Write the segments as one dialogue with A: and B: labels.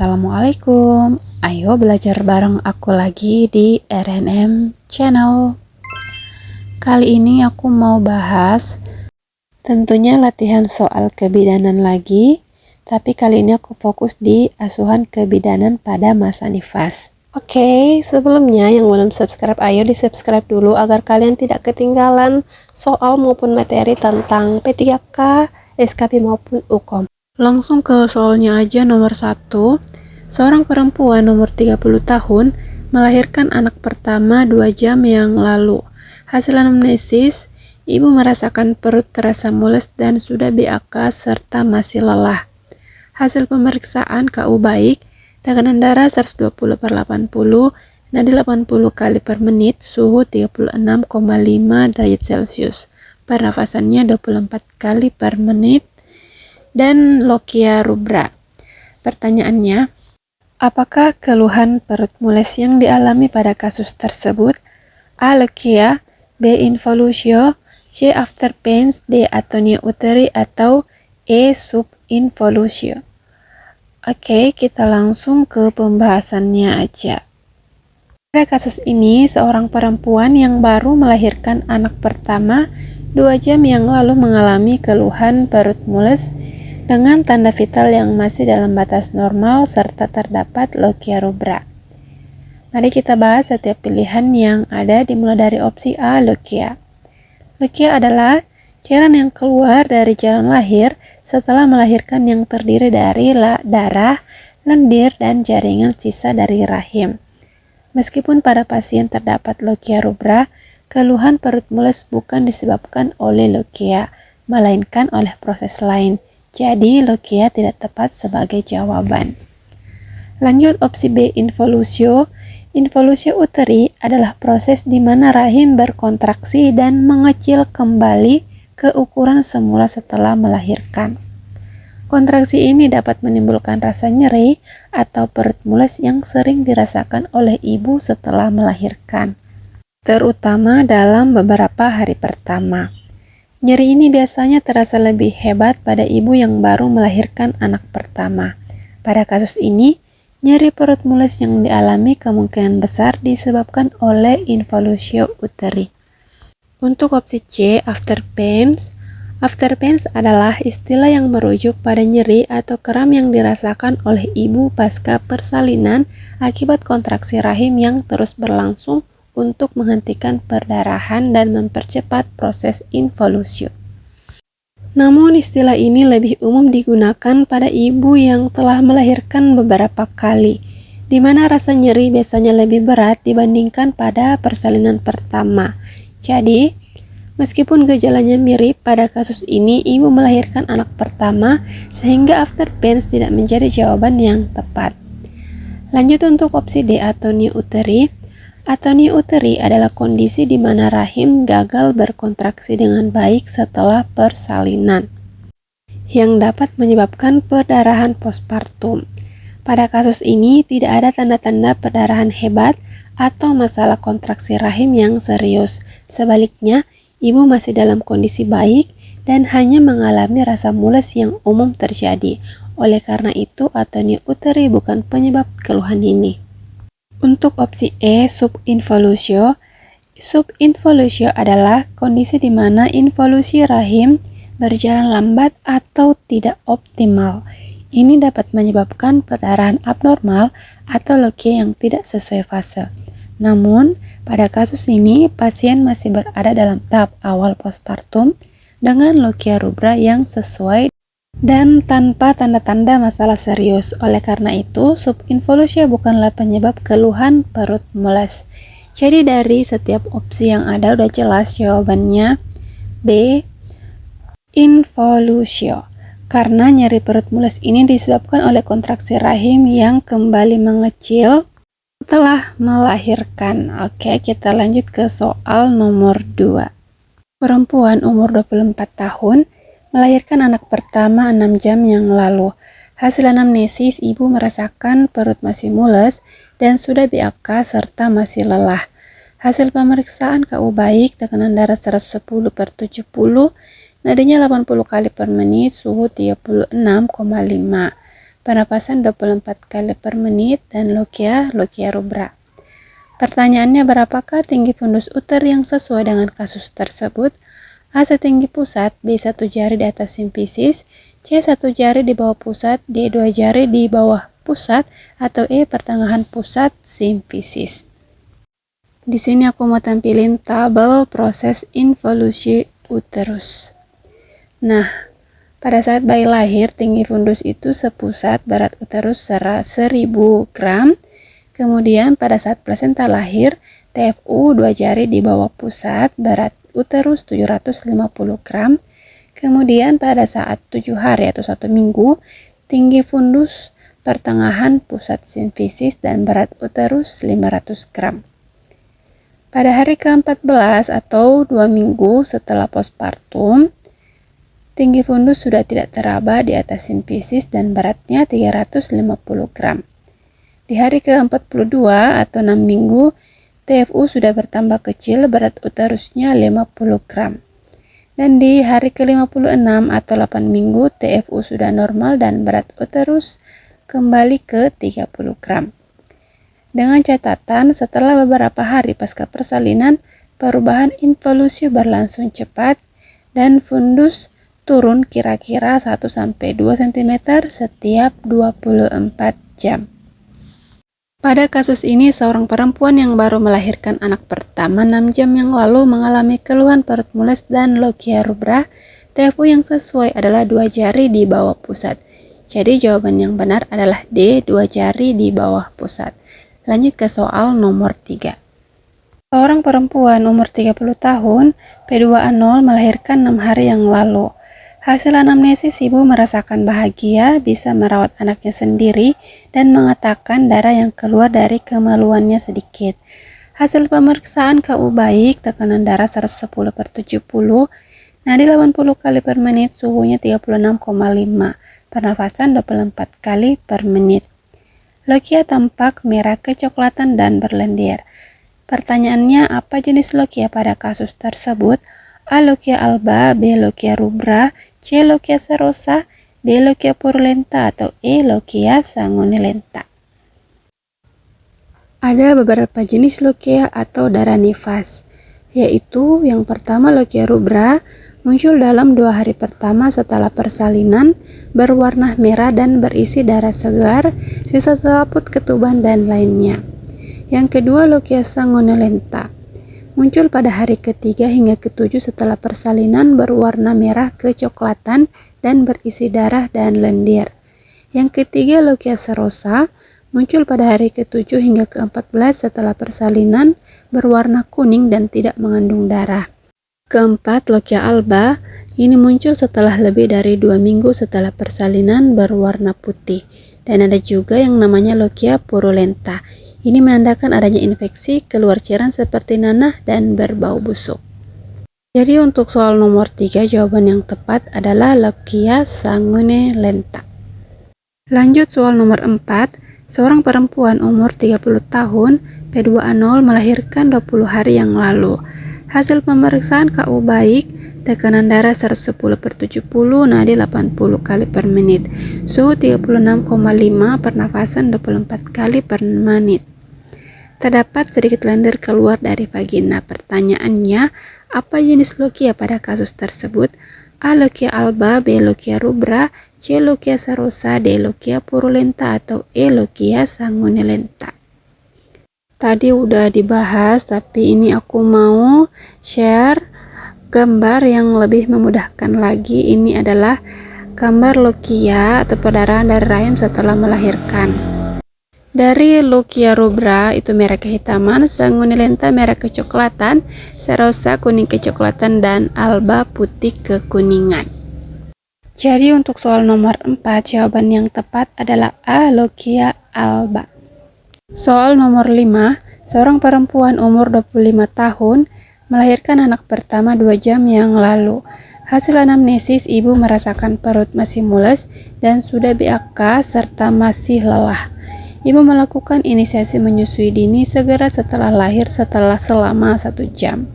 A: Assalamualaikum. Ayo belajar bareng aku lagi di RNM Channel. Kali ini aku mau bahas tentunya latihan soal kebidanan lagi, tapi kali ini aku fokus di asuhan kebidanan pada masa nifas. Oke, sebelumnya yang belum subscribe, ayo di subscribe dulu agar kalian tidak ketinggalan soal maupun materi tentang P3K, SKP maupun UKOM. Langsung ke soalnya aja. Nomor 1, seorang perempuan nomor 30 tahun melahirkan anak pertama 2 jam yang lalu. Hasil anamnesis, ibu merasakan perut terasa mules dan sudah BAK serta masih lelah. Hasil pemeriksaan KU baik, tekanan darah 120/80, nadi 80 kali per menit, suhu 36,5 derajat Celcius. Pernafasannya 24 kali per menit, dan lochia rubra. Pertanyaannya, apakah keluhan perut mules yang dialami pada kasus tersebut? A. Lochia, B. Involusio, C. After pains, D. atonia uteri, atau E. Subinvolusio. Oke, kita langsung ke pembahasannya aja. Pada kasus ini, seorang perempuan yang baru melahirkan anak pertama 2 jam yang lalu mengalami keluhan perut mules dengan tanda vital yang masih dalam batas normal serta terdapat lochia rubra. Mari kita bahas setiap pilihan yang ada, dimulai dari opsi A, lochia. Lochia adalah cairan yang keluar dari jalan lahir setelah melahirkan yang terdiri dari darah, lendir, dan jaringan sisa dari rahim. Meskipun pada pasien terdapat lochia rubra, keluhan perut mules bukan disebabkan oleh lochia, melainkan oleh proses lain. Jadi, lochia tidak tepat sebagai jawaban. Lanjut opsi B, involusio. Involusio uteri adalah proses di mana rahim berkontraksi dan mengecil kembali ke ukuran semula setelah melahirkan. Kontraksi ini dapat menimbulkan rasa nyeri atau perut mules yang sering dirasakan oleh ibu setelah melahirkan, terutama dalam beberapa hari pertama. Nyeri ini biasanya terasa lebih hebat pada ibu yang baru melahirkan anak pertama. Pada kasus ini, nyeri perut mules yang dialami kemungkinan besar disebabkan oleh involusio uteri. Untuk opsi C, after pains. After pains adalah istilah yang merujuk pada nyeri atau kram yang dirasakan oleh ibu pasca persalinan akibat kontraksi rahim yang terus berlangsung untuk menghentikan perdarahan dan mempercepat proses involusio. Namun istilah ini lebih umum digunakan pada ibu yang telah melahirkan beberapa kali, di mana rasa nyeri biasanya lebih berat dibandingkan pada persalinan pertama. Jadi, meskipun gejalanya mirip, pada kasus ini ibu melahirkan anak pertama sehingga after pains tidak menjadi jawaban yang tepat. Lanjut untuk opsi D, atonia uteri. Atonia uteri adalah kondisi di mana rahim gagal berkontraksi dengan baik setelah persalinan, yang dapat menyebabkan perdarahan postpartum. Pada kasus ini tidak ada tanda-tanda perdarahan hebat atau masalah kontraksi rahim yang serius. Sebaliknya, ibu masih dalam kondisi baik dan hanya mengalami rasa mules yang umum terjadi. Oleh karena itu, atonia uteri bukan penyebab keluhan ini. Untuk opsi E, subinvolusio. Subinvolusio adalah kondisi di mana involusi rahim berjalan lambat atau tidak optimal. Ini dapat menyebabkan perdarahan abnormal atau lochia yang tidak sesuai fase. Namun, pada kasus ini, pasien masih berada dalam tahap awal postpartum dengan lochia rubra yang sesuai dan tanpa tanda-tanda masalah serius. Oleh karena itu, subinvolusio bukanlah penyebab keluhan perut mules. Jadi dari setiap opsi yang ada udah jelas jawabannya B, involusio. Karena nyeri perut mules ini disebabkan oleh kontraksi rahim yang kembali mengecil setelah melahirkan. Oke, kita lanjut ke soal nomor 2. Perempuan umur 24 tahun melahirkan anak pertama 6 jam yang lalu. Hasil anamnesis, ibu merasakan perut masih mules dan sudah BAK serta masih lelah. Hasil pemeriksaan KU baik, tekanan darah 110/70, nadinya 80 kali per menit, suhu 36,5. pernapasan 24 kali per menit, dan lokia rubra. Pertanyaannya, berapakah tinggi fundus uter yang sesuai dengan kasus tersebut? A. Setinggi pusat, B. 1 jari di atas simfisis, C. 1 jari di bawah pusat, D. 2 jari di bawah pusat, atau E. pertengahan pusat simfisis. Di sini aku mau tampilin tabel proses involusi uterus. Nah, pada saat bayi lahir, tinggi fundus itu sepusat, berat uterus 1000 gram. Kemudian pada saat plasenta lahir, TFU 2 jari di bawah pusat, berat uterus 750 gram. Kemudian pada saat 7 hari atau 1 minggu, tinggi fundus pertengahan pusat simfisis dan berat uterus 500 gram. Pada hari ke-14 atau 2 minggu setelah postpartum, tinggi fundus sudah tidak teraba di atas simfisis dan beratnya 350 gram. Di hari ke-42 atau 6 minggu, TFU sudah bertambah kecil, berat uterusnya 50 gram. Dan di hari ke-56 atau 8 minggu, TFU sudah normal dan berat uterus kembali ke 30 gram. Dengan catatan, setelah beberapa hari pasca persalinan, perubahan involusi berlangsung cepat dan fundus turun kira-kira 1-2 cm setiap 24 jam. Pada kasus ini, seorang perempuan yang baru melahirkan anak pertama 6 jam yang lalu mengalami keluhan perut mules dan lokia rubra. TFU yang sesuai adalah 2 jari di bawah pusat. Jadi jawaban yang benar adalah D, 2 jari di bawah pusat. Lanjut ke soal nomor 3. Seorang perempuan umur 30 tahun, P2A0, melahirkan 6 hari yang lalu. Hasil anamnesis, ibu merasakan bahagia, bisa merawat anaknya sendiri, dan mengatakan darah yang keluar dari kemaluannya sedikit. Hasil pemeriksaan KU baik, tekanan darah 110/70, nadi 80 kali per menit, suhunya 36,5, pernafasan 24 kali per menit. Lokia tampak merah kecoklatan dan berlendir. Pertanyaannya, apa jenis lokia pada kasus tersebut? A. Lokia alba, B. Lokia rubra, C. Lokia serosa, D. Lokia purulenta, atau E. Lokia sanguinolenta. Ada beberapa jenis lokia atau darah nifas, yaitu yang pertama lokia rubra, muncul dalam 2 hari pertama setelah persalinan, berwarna merah dan berisi darah segar, sisa selaput ketuban dan lainnya. Yang kedua lokia sanguinolenta, muncul pada hari ketiga hingga ketujuh setelah persalinan, berwarna merah kecoklatan dan berisi darah dan lendir. Yang ketiga lokia serosa, muncul pada hari ke-7 hingga ke-14 setelah persalinan, berwarna kuning dan tidak mengandung darah. Keempat, lokia alba, ini muncul setelah lebih dari 2 minggu setelah persalinan, berwarna putih. Dan ada juga yang namanya lokia purulenta. Ini menandakan adanya infeksi, keluar cairan seperti nanah, dan berbau busuk. Jadi untuk soal nomor 3, jawaban yang tepat adalah lokia sanguinolenta. Lanjut soal nomor 4. Seorang perempuan umur 30 tahun, P2A0, melahirkan 20 hari yang lalu. Hasil pemeriksaan KU baik, tekanan darah 110/70, nadi 80 kali per menit, suhu 36,5, pernafasan 24 kali per menit. Terdapat sedikit lendir keluar dari vagina. Pertanyaannya, apa jenis lokia pada kasus tersebut? A. Lokia alba, B. Lokia rubra, C. Lokia serosa, D. Lokia purulenta, atau E. Lokia sanguinolenta. Tadi udah dibahas, tapi ini aku mau share gambar yang lebih memudahkan lagi. Ini adalah gambar lokia atau perdarahan dari rahim setelah melahirkan. Dari lokia rubra itu merah kehitaman, sanguinolenta merah kecoklatan, serosa kuning kecoklatan, dan alba putih kekuningan. Jadi untuk soal nomor 4, jawaban yang tepat adalah A. Lokia alba. Soal nomor 5, seorang perempuan umur 25 tahun melahirkan anak pertama 2 jam yang lalu. Hasil anamnesis, ibu merasakan perut masih mules dan sudah BAK serta masih lelah. Ibu melakukan inisiasi menyusui dini segera setelah lahir selama 1 jam.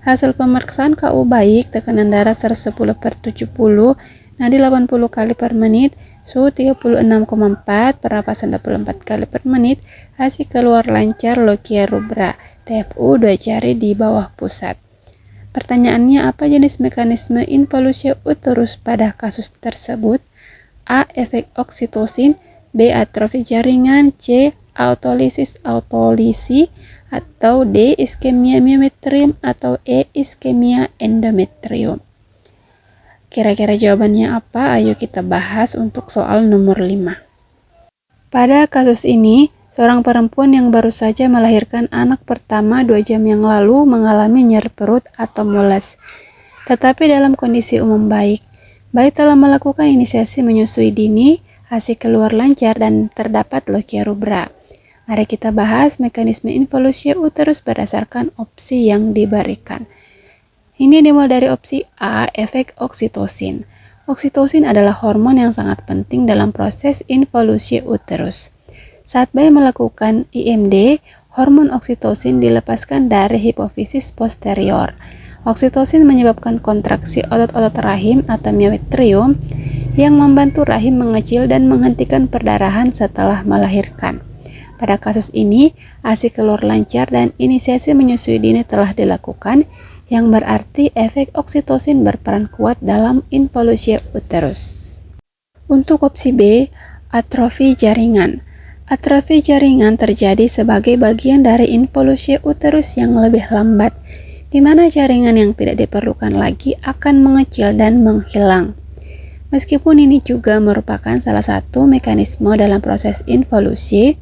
A: Hasil pemeriksaan KU baik, tekanan darah 110/70, Nah, di 80 kali per menit, suhu 36,4, pernapasan 24 kali per menit, hasil keluar lancar lochia rubra, TFU 2 jari di bawah pusat. Pertanyaannya, apa jenis mekanisme involusi uterus pada kasus tersebut? A. Efek oksitosin, B. Atrofi jaringan, C. Autolisis autolisi, atau D. Iskemia miometrium, atau E. Iskemia endometrium. Kira-kira jawabannya apa? Ayo kita bahas untuk soal nomor 5. Pada kasus ini, seorang perempuan yang baru saja melahirkan anak pertama 2 jam yang lalu mengalami nyeri perut atau mules, tetapi dalam kondisi umum baik. Bayi telah melakukan inisiasi menyusui dini, hasil keluar lancar, dan terdapat lochia rubra. Mari kita bahas mekanisme involusi uterus berdasarkan opsi yang diberikan. Ini dimulai dari opsi A, efek oksitosin. Oksitosin adalah hormon yang sangat penting dalam proses involusi uterus. Saat bayi melakukan IMD, hormon oksitosin dilepaskan dari hipofisis posterior. Oksitosin menyebabkan kontraksi otot-otot rahim atau miometrium yang membantu rahim mengecil dan menghentikan perdarahan setelah melahirkan. Pada kasus ini, ASI keluar lancar dan inisiasi menyusui dini telah dilakukan, yang berarti efek oksitosin berperan kuat dalam involusi uterus. Untuk opsi B, atrofi jaringan. Atrofi jaringan terjadi sebagai bagian dari involusi uterus yang lebih lambat, di mana jaringan yang tidak diperlukan lagi akan mengecil dan menghilang. Meskipun ini juga merupakan salah satu mekanisme dalam proses involusi,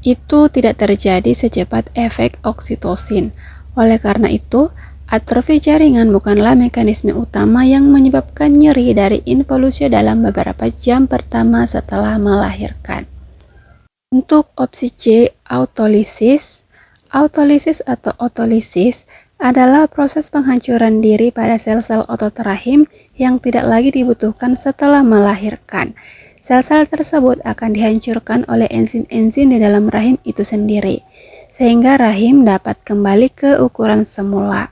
A: itu tidak terjadi secepat efek oksitosin. Oleh karena itu, atrofi jaringan bukanlah mekanisme utama yang menyebabkan nyeri dari involusi dalam beberapa jam pertama setelah melahirkan. Untuk opsi C, autolisis. Autolisis atau otolisis adalah proses penghancuran diri pada sel-sel otot rahim yang tidak lagi dibutuhkan setelah melahirkan. Sel-sel tersebut akan dihancurkan oleh enzim-enzim di dalam rahim itu sendiri, sehingga rahim dapat kembali ke ukuran semula.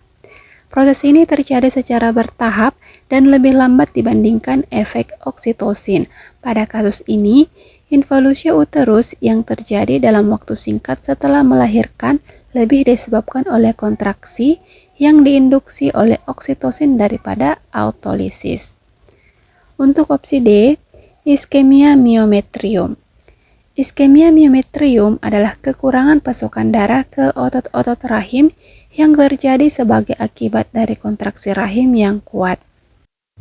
A: Proses ini terjadi secara bertahap dan lebih lambat dibandingkan efek oksitosin. Pada kasus ini, involusi uterus yang terjadi dalam waktu singkat setelah melahirkan lebih disebabkan oleh kontraksi yang diinduksi oleh oksitosin daripada autolisis. Untuk opsi D, iskemia miometrium. Iskemia miometrium adalah kekurangan pasokan darah ke otot-otot rahim yang terjadi sebagai akibat dari kontraksi rahim yang kuat.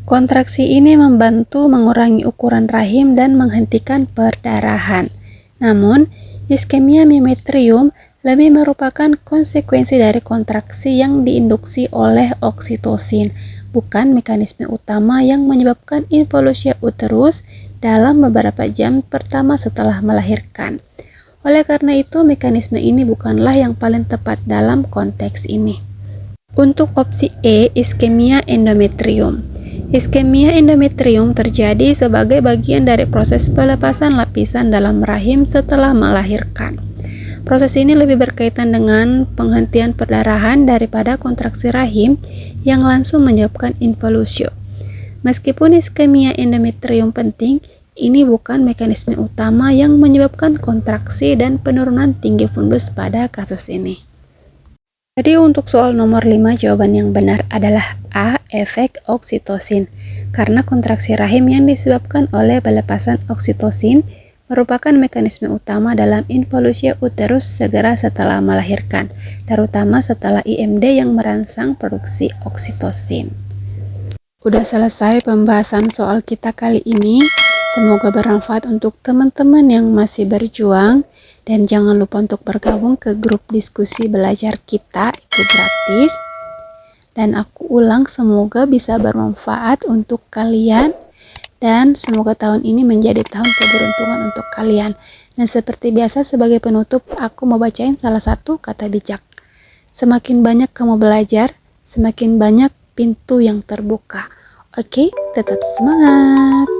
A: Kontraksi ini membantu mengurangi ukuran rahim dan menghentikan perdarahan. Namun, iskemia miometrium lebih merupakan konsekuensi dari kontraksi yang diinduksi oleh oksitosin, bukan mekanisme utama yang menyebabkan involusi uterus dalam beberapa jam pertama setelah melahirkan. Oleh karena itu, mekanisme ini bukanlah yang paling tepat dalam konteks ini. Untuk opsi E, iskemia endometrium. Iskemia endometrium terjadi sebagai bagian dari proses pelepasan lapisan dalam rahim setelah melahirkan. Proses ini lebih berkaitan dengan penghentian perdarahan daripada kontraksi rahim yang langsung menyebabkan involusi. Meskipun iskemia endometrium penting, ini bukan mekanisme utama yang menyebabkan kontraksi dan penurunan tinggi fundus pada kasus ini. Jadi untuk soal nomor 5, jawaban yang benar adalah A, efek oksitosin. Karena kontraksi rahim yang disebabkan oleh pelepasan oksitosin merupakan mekanisme utama dalam involusi uterus segera setelah melahirkan, terutama setelah IMD yang merangsang produksi oksitosin. Udah selesai pembahasan soal kita kali ini. Semoga bermanfaat untuk teman-teman yang masih berjuang, dan jangan lupa untuk bergabung ke grup diskusi belajar kita, itu gratis. Dan aku ulang, semoga bisa bermanfaat untuk kalian, dan semoga tahun ini menjadi tahun keberuntungan untuk kalian. Dan seperti biasa, sebagai penutup, aku mau bacain salah satu kata bijak. Semakin banyak kamu belajar, semakin banyak pintu yang terbuka. Oke, tetap semangat!